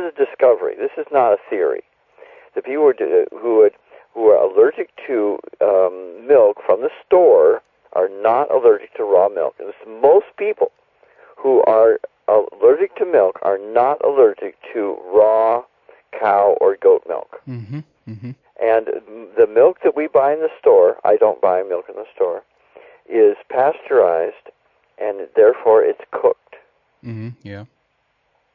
a discovery. This is not a theory. The people who are allergic to milk from the store are not allergic to raw milk. And most people who are allergic to milk are not allergic to raw cow or goat milk. Mm-hmm. Mm-hmm. And the milk that we buy in the store, I don't buy milk in the store, is pasteurized, and therefore it's cooked. Mm-hmm. Yeah.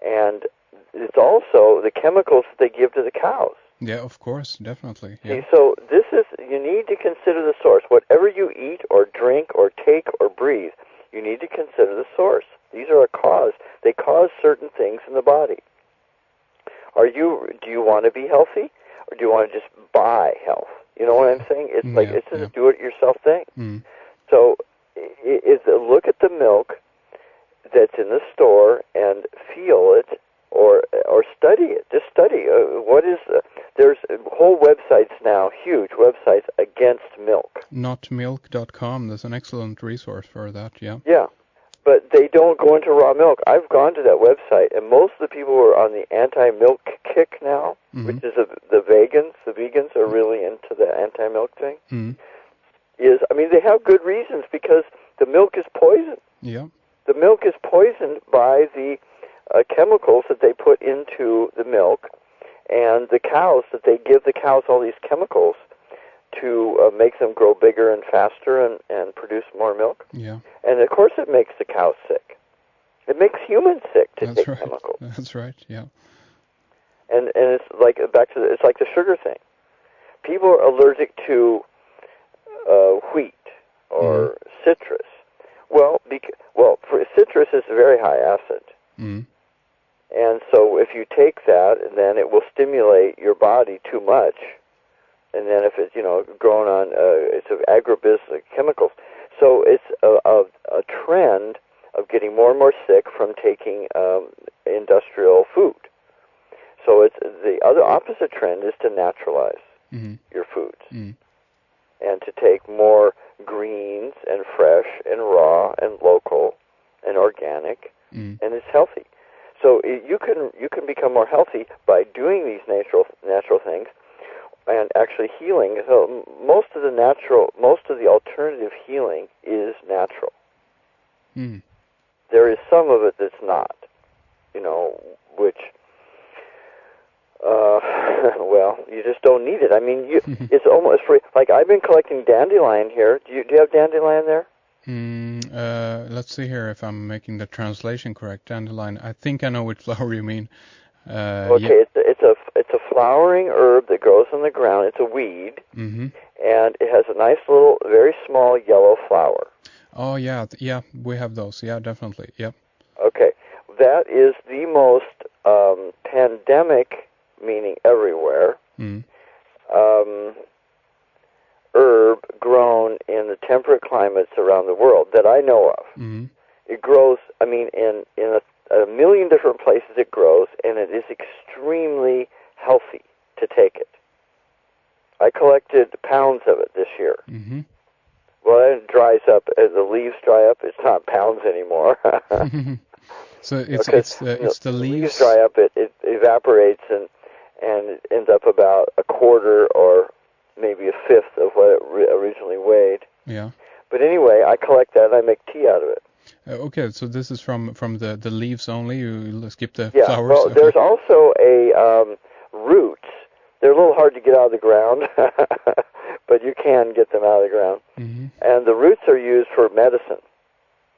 And it's also the chemicals that they give to the cows. Yeah, of course, definitely. Yeah. See, so you need to consider the source. Whatever you eat or drink or take or breathe, you need to consider the source. These are a cause. They cause certain things in the body. Do you want to be healthy, or do you want to just buy health? You know what I'm saying? It's like it's just a do-it-yourself thing. Mm. So, look at the milk that's in the store and feel it, or study it. Just study. There's whole websites now, huge websites against milk. Notmilk.com. There's an excellent resource for that. Yeah. Yeah. But they don't go into raw milk. I've gone to that website, and most of the people who are on the anti-milk kick now, Mm-hmm. which is the vegans are really into the anti-milk thing, they have good reasons, because the milk is poison. Yeah. The milk is poisoned by the chemicals that they put into the milk, and the cows, that they give the cows all these chemicals to make them grow bigger and faster and produce more milk. Yeah. And of course it makes the cows sick. It makes humans sick to take chemicals. That's right, yeah. And it's like it's like the sugar thing. People are allergic to wheat or citrus. Well, for citrus is very high acid. Mm. And so if you take that, then it will stimulate your body too much. And then if it's, grown on, it's agribusiness chemicals. So it's a trend of getting more and more sick from taking industrial food. So it's the other opposite trend is to naturalize your foods and to take more greens and fresh and raw and local and organic, and it's healthy. So you can become more healthy by doing these natural things. And actually healing. So most of the alternative healing is natural. Mm. There is some of it that's not, which, you just don't need it. I mean, it's almost free. Like I've been collecting dandelion here. Do you have dandelion there? Let's see here if I'm making the translation correct. Dandelion. I think I know which flower you mean. Okay, it's a flowering herb that grows on the ground. It's a weed, and it has a nice little, very small yellow flower. Oh yeah, we have those. Yeah, definitely. Yep. Okay, that is the most pandemic, meaning everywhere, herb grown in the temperate climates around the world that I know of. It grows. I mean, in a million different places it grows, and it is extremely healthy to take it. I collected pounds of it this year. Well, it dries up. As the leaves dry up, it's not pounds anymore. So it's the leaves dry up, it evaporates, and it ends up about a quarter or maybe a fifth of what it originally weighed. Yeah. But anyway, I collect that, and I make tea out of it. Okay, so this is from the leaves only. You skip the flowers. Yeah, well, okay. There's also roots. They're a little hard to get out of the ground, but you can get them out of the ground. And the roots are used for medicine.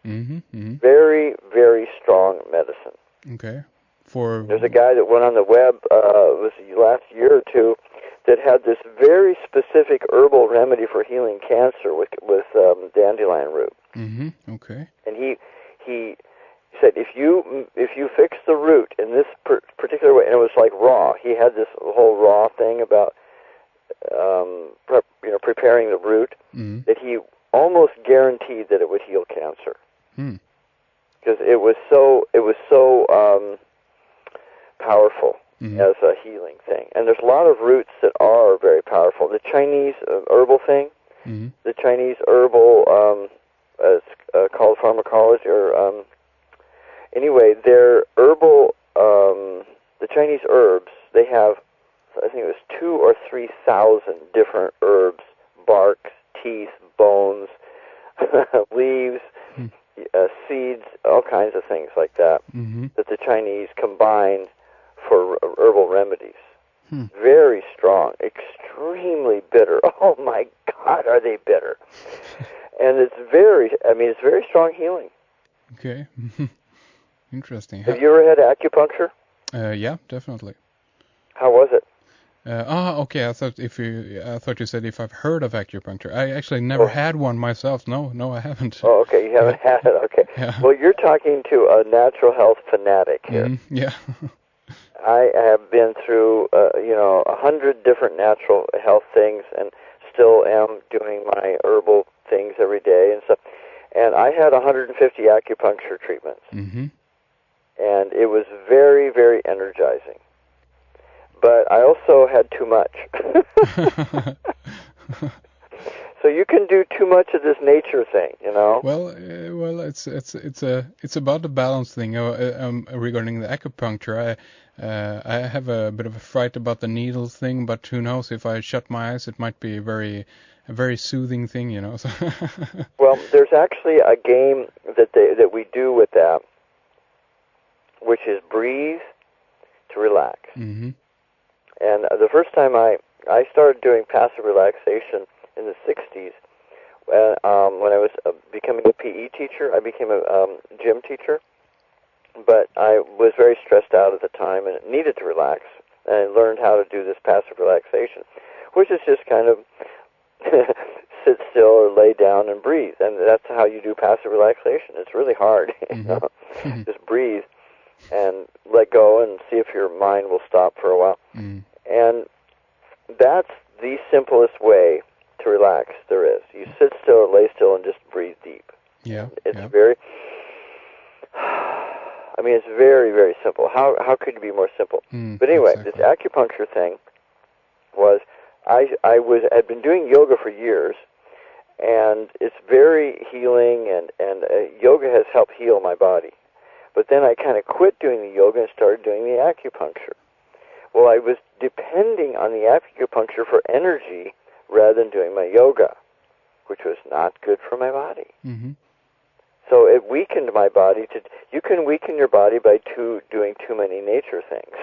Very, very strong medicine. Okay. There's a guy that went on the web, it was the last year or two, that had this very specific herbal remedy for healing cancer with dandelion root. Okay. And he said if you fix the root in this particular way, and it was like raw. He had this whole raw thing about preparing the root, that he almost guaranteed that it would heal cancer. Because it was so powerful as a healing thing. And there's a lot of roots that are very powerful. The Chinese herbal thing, the Chinese herbal, it's called pharmacology, or anyway, their herbal the Chinese herbs, they have, I think it was 2,000 or 3,000 different herbs, barks, teeth, bones, leaves, seeds, all kinds of things like that, that the Chinese combine for herbal remedies. Very strong, extremely bitter. Oh my God, are they bitter? And it's very strong healing. Okay. Interesting. Have you ever had acupuncture? Yeah, definitely. How was it? Okay. I thought you said if I've heard of acupuncture. I actually never had one myself. No, I haven't. Oh, okay. You haven't had it. Okay. Yeah. Well, you're talking to a natural health fanatic here. Yeah. I have been through, 100 different natural health things, and still am doing my herbal things every day and stuff. And I had 150 acupuncture treatments, and it was very, very energizing. But I also had too much. So you can do too much of this nature thing, you know. Well, it's about the balance thing. Regarding the acupuncture, I have a bit of a fright about the needle thing, but who knows? If I shut my eyes, it might be a very soothing thing, you know. So well, there's actually a game that we do with that, which is breathe to relax. And the first time I started doing passive relaxation in the 60s, when I was becoming a PE teacher. I became a gym teacher, but I was very stressed out at the time and needed to relax, and I learned how to do this passive relaxation, which is just kind of sit still or lay down and breathe, and that's how you do passive relaxation. It's really hard. You know? Just breathe and let go and see if your mind will stop for a while. And that's the simplest way to relax there is. You sit still or lay still and just breathe deep. Yeah. It's very, it's very, very simple. How could it be more simple? But anyway, exactly. This acupuncture thing was, I had been doing yoga for years, and it's very healing, and yoga has helped heal my body. But then I kind of quit doing the yoga and started doing the acupuncture. Well, I was depending on the acupuncture for energy rather than doing my yoga, which was not good for my body. So it weakened my body. You can weaken your body by doing too many nature things.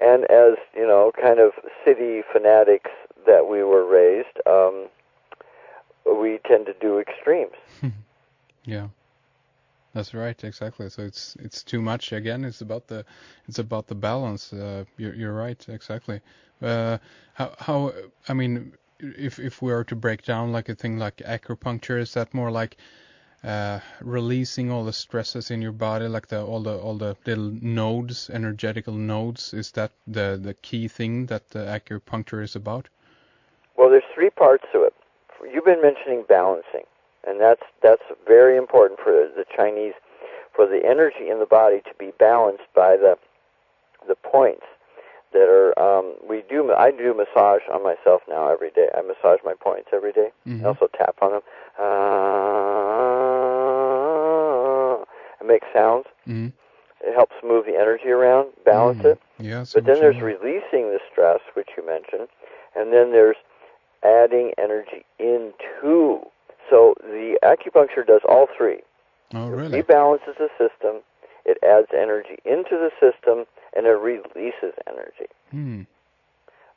And as, kind of city fanatics that we were raised, we tend to do extremes. Yeah. That's right, exactly. So it's too much again. It's about the balance. You're right, exactly. If we were to break down like a thing like acupuncture, is that more like releasing all the stresses in your body, like all the little nodes, energetical nodes? Is that the key thing that the acupuncture is about? Well, there's three parts to it. You've been mentioning balancing. And that's very important for the Chinese, for the energy in the body to be balanced by the points that are. I do massage on myself now every day. I massage my points every day. I also tap on them. I make sounds. It helps move the energy around, balance it. Yes. But then there's releasing the stress, which you mentioned, and then there's adding energy into. So the acupuncture does all three. Oh, really? It rebalances the system, it adds energy into the system, and it releases energy.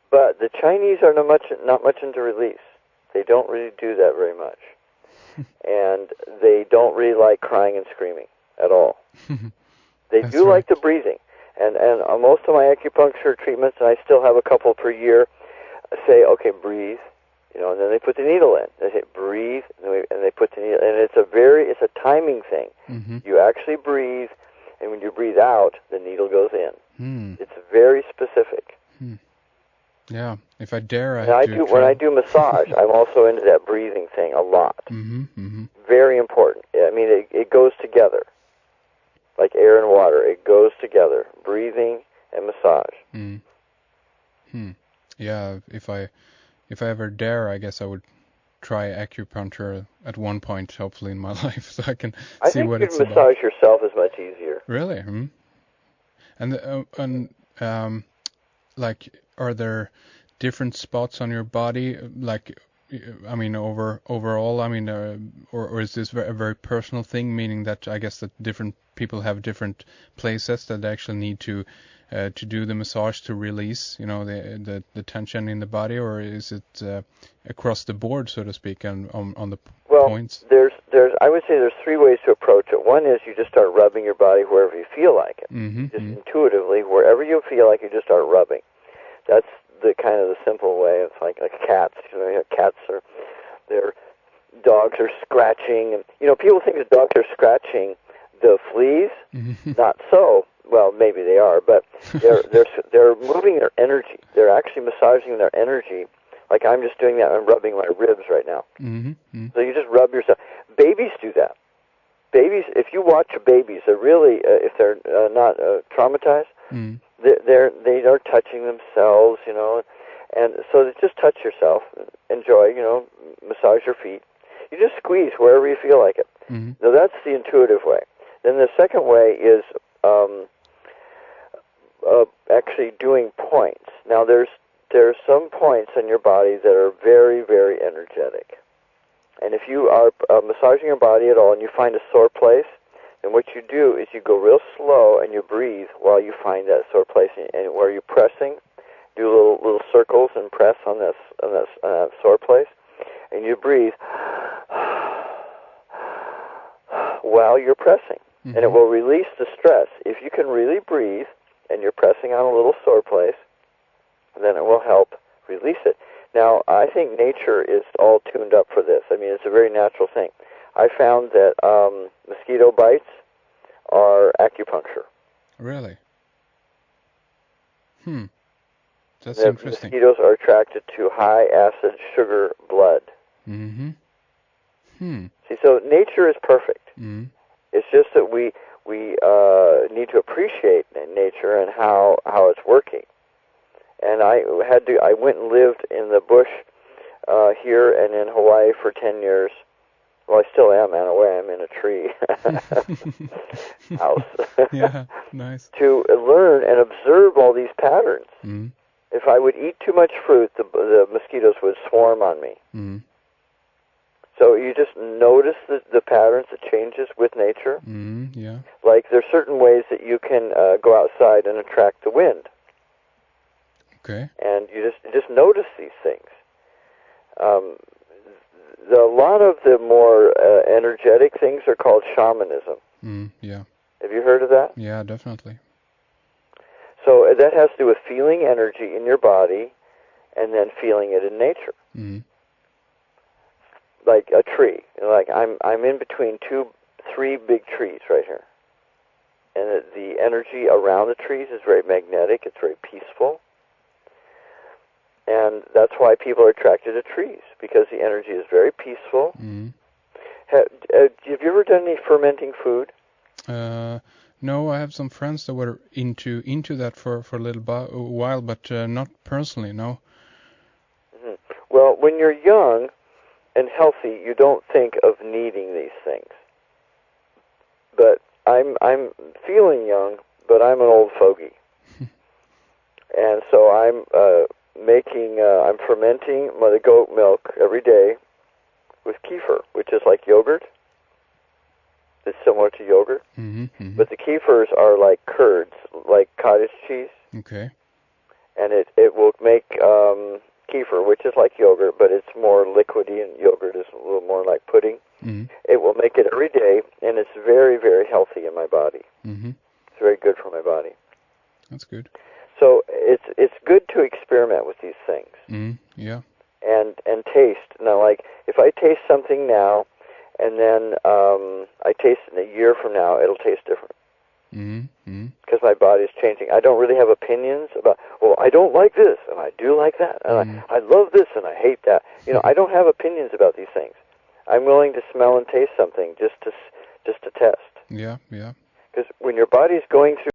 But the Chinese are not much into release. They don't really do that very much. And they don't really like crying and screaming at all. They do like the breathing. And most of my acupuncture treatments, and I still have a couple per year, say, okay, breathe. And then they put the needle in. They say, breathe, and they put the needle in. And it's a timing thing. You actually breathe, and when you breathe out, the needle goes in. It's very specific. Yeah, if I dare, When I do massage, I'm also into that breathing thing a lot. Very important. It goes together, like air and water. It goes together, breathing and massage. Yeah, if I ever dare, I guess I would try acupuncture at one point, hopefully in my life, so I can I see think what you it's can about. massage yourself is much easier. Really? Hmm. And like, are there different spots on your body? Like, I mean, overall, I mean, or is this a very personal thing? Meaning that I guess that different people have different places that they actually need to do the massage to release, you know, the tension in the body, or is it across the board, so to speak, on the points? There's I would say there's three ways to approach it. One is you just start rubbing your body wherever you feel like it. Just intuitively, wherever you feel like you just start rubbing. That's the kind of the simple way. It's like cats. You know, cats are, their dogs are scratching, and you know, people think that dogs are scratching the fleas. Not so. Well, maybe they are, but they're moving their energy. They're actually massaging their energy. Like I'm just doing that. I'm rubbing my ribs right now. So you just rub yourself. Babies do that. Babies, if you watch babies, they're really, if they're not traumatized, they are touching themselves, you know, and so just touch yourself, enjoy, you know, massage your feet. You just squeeze wherever you feel like it. Now that's the intuitive way. Then the second way is actually doing points. Now there's some points in your body that are very, very energetic. And if you are massaging your body at all and you find a sore place, then what you do is you go real slow and you breathe while you find that sore place. And where you're pressing, do little circles and press on that sore place. And you breathe while you're pressing. And it will release the stress. If you can really breathe and you're pressing on a little sore place, then it will help release it. Now, I think nature is all tuned up for this. I mean, it's a very natural thing. I found that mosquito bites are acupuncture. Really? That's interesting. Mosquitoes are attracted to high acid sugar blood. See, so nature is perfect. It's just that we need to appreciate nature and how it's working. And I went and lived in the bush here and in Hawaii for 10 years. Well, I still am, in a way. I'm in a tree house. Yeah, nice. To learn and observe all these patterns. If I would eat too much fruit, the mosquitoes would swarm on me. So you just notice the patterns, the changes with nature. Yeah. Like there's certain ways that you can go outside and attract the wind. Okay. And you just notice these things. A lot of the more energetic things are called shamanism. Yeah. Have you heard of that? Yeah, definitely. So that has to do with feeling energy in your body and then feeling it in nature. Like a tree. Like I'm in between three big trees right here. And the energy around the trees is very magnetic. It's very peaceful. And that's why people are attracted to trees, because the energy is very peaceful. Have you ever done any fermenting food? No, I have some friends that were into that for a little while, but not personally, no. Well, when you're young and healthy, you don't think of needing these things. But I'm feeling young, but I'm an old fogey. And so I'm fermenting the goat milk every day with kefir, which is like yogurt. It's similar to yogurt. But the kefirs are like curds, like cottage cheese. Okay. And it will make kefir, which is like yogurt, but it's more liquidy, and yogurt is a little more like pudding. It will make it every day, and it's very, very healthy in my body. It's very good for my body. That's good. So it's good to experiment with these things. Yeah. And taste. Now, like if I taste something now, and then I taste it a year from now, it'll taste different. Because my body's changing. I don't really have opinions about, well, I don't like this, and I do like that, and I love this, and I hate that. You know, I don't have opinions about these things. I'm willing to smell and taste something just to test. Yeah. Because when your body's going through